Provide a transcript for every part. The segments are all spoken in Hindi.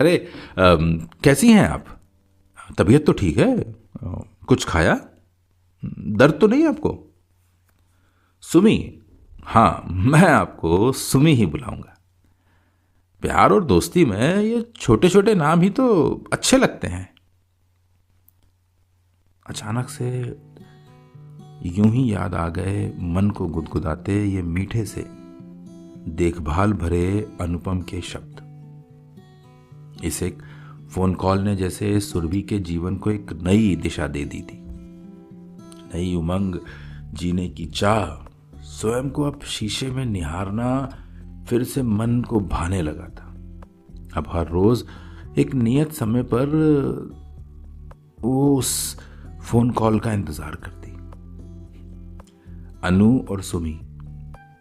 अरे कैसी हैं आप? तबीयत तो ठीक है? कुछ खाया? दर्द तो नहीं आपको? सुमी? हाँ, मैं आपको सुमी ही बुलाऊंगा। प्यार और दोस्ती में ये छोटे छोटे नाम ही तो अच्छे लगते हैं। अचानक से यूं ही याद आ गए मन को गुदगुदाते ये मीठे से देखभाल भरे अनुपम के शब्द। इस एक फोन कॉल ने जैसे सुरभि के जीवन को एक नई दिशा दे दी थी। नई उमंग, जीने की चाह, स्वयं को अब शीशे में निहारना फिर से मन को भाने लगा था। अब हर रोज एक नियत समय पर वो उस फोन कॉल का इंतजार करती। अनु और सुमी,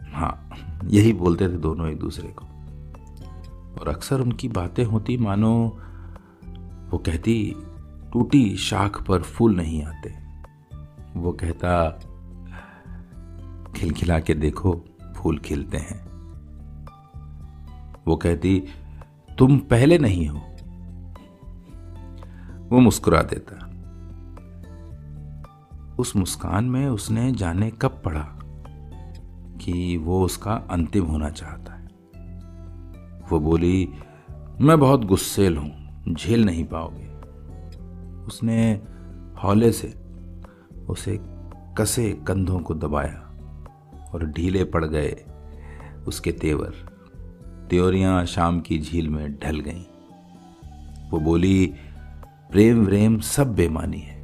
हाँ, यही बोलते थे दोनों एक दूसरे को। और अक्सर उनकी बातें होती मानो वो कहती, टूटी शाख पर फूल नहीं आते। वो कहता, खिलखिला के देखो फूल खिलते हैं। वो कहती, तुम पहले नहीं हो। वो मुस्कुरा देता। उस मुस्कान में उसने जाने कब पढ़ा कि वो उसका अंतिम होना चाहता है। वो बोली, मैं बहुत गुस्सेल हूं, झेल नहीं पाओगे। उसने हौले से उसे कसे कंधों को दबाया और ढीले पड़ गए उसके तेवर। त्योरियां शाम की झील में ढल गईं। वो बोली, प्रेम व्रेम सब बेमानी है।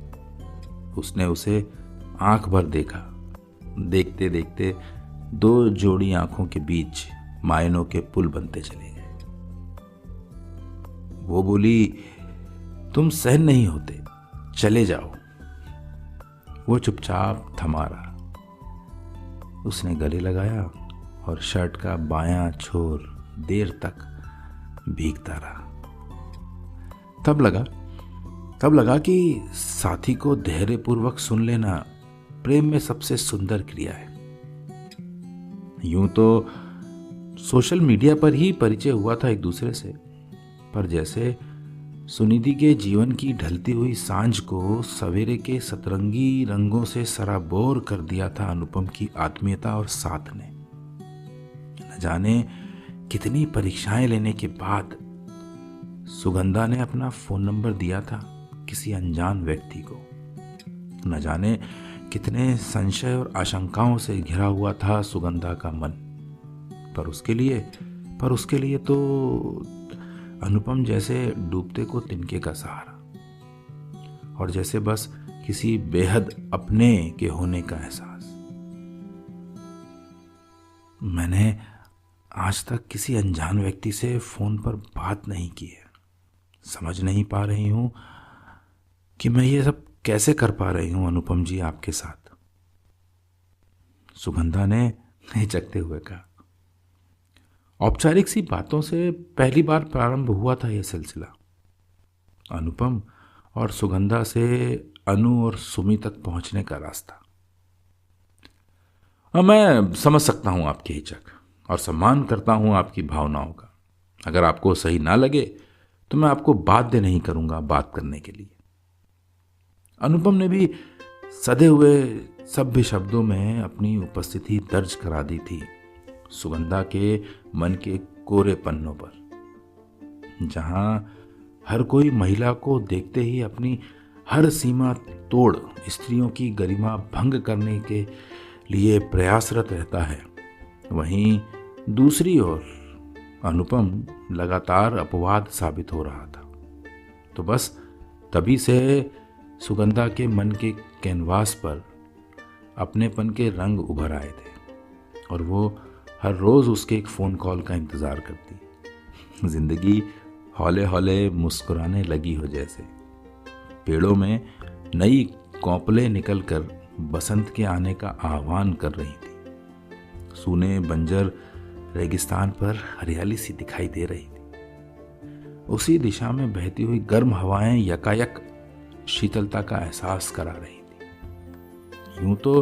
उसने उसे आंख भर देखा। देखते देखते दो जोड़ी आंखों के बीच मायनों के पुल बनते चले गए। वो बोली, तुम सहन नहीं होते, चले जाओ। वो चुपचाप थमा रहा। उसने गले लगाया और शर्ट का बायां छोर देर तक भीगता रहा। तब लगा कि साथी को धैर्यपूर्वक सुन लेना प्रेम में सबसे सुंदर क्रिया है। यूं तो सोशल मीडिया पर ही परिचय हुआ था एक दूसरे से, पर जैसे सुनिधि के जीवन की ढलती हुई सांझ को सवेरे के सतरंगी रंगों से सराबोर कर दिया था अनुपम की आत्मीयता और साथ ने। न जाने कितनी परीक्षाएं लेने के बाद सुगंधा ने अपना फोन नंबर दिया था किसी अनजान व्यक्ति को। न जाने कितने संशय और आशंकाओं से घिरा हुआ था सुगंधा का मन, पर उसके लिए तो अनुपम जैसे डूबते को तिनके का सहारा, और जैसे बस किसी बेहद अपने के होने का एहसास। मैंने आज तक किसी अनजान व्यक्ति से फोन पर बात नहीं की है। समझ नहीं पा रही हूं कि मैं ये सब कैसे कर पा रही हूं अनुपम जी आपके साथ, सुगंधा ने हिचकते हुए कहा। औपचारिक सी बातों से पहली बार प्रारंभ हुआ था यह सिलसिला। अनुपम और सुगंधा से अनु और सुमी तक पहुंचने का रास्ता। और मैं समझ सकता हूं आपकी हिचक और सम्मान करता हूं आपकी भावनाओं का। अगर आपको सही ना लगे तो मैं आपको बाध्य नहीं करूंगा बात करने के लिए। अनुपम ने भी सधे हुए सभ्य शब्दों में अपनी उपस्थिति दर्ज करा दी थी सुगंधा के मन के कोरे पन्नों पर, जहां हर कोई महिला को देखते ही अपनी हर सीमा तोड़ स्त्रियों की गरिमा भंग करने के लिए प्रयासरत रहता है। वहीं दूसरी ओर अनुपम लगातार अपवाद साबित हो रहा था। तो बस तभी से सुगंधा के मन के कैनवास पर अपनेपन के रंग उभर आए थे और वो हर रोज उसके एक फोन कॉल का इंतजार करती। जिंदगी हौले हौले मुस्कुराने लगी हो, जैसे पेड़ों में नई कौपले निकलकर बसंत के आने का आह्वान कर रही थी। सूने बंजर रेगिस्तान पर हरियाली सी दिखाई दे रही थी। उसी दिशा में बहती हुई गर्म हवाएं यकायक शीतलता का एहसास करा रही थी। यूं तो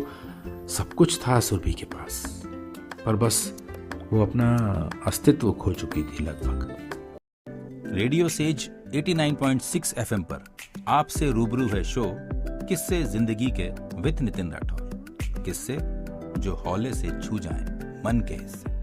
सब कुछ था सुरभि के पास, पर बस वो अपना अस्तित्व खो चुकी थी लगभग। रेडियो सेज 89.6 FM पर आपसे रूबरू है शो किस्से जिंदगी के विद नितिन राठौर। किस्से जो हौले से छू जाएं मन के हिस्से।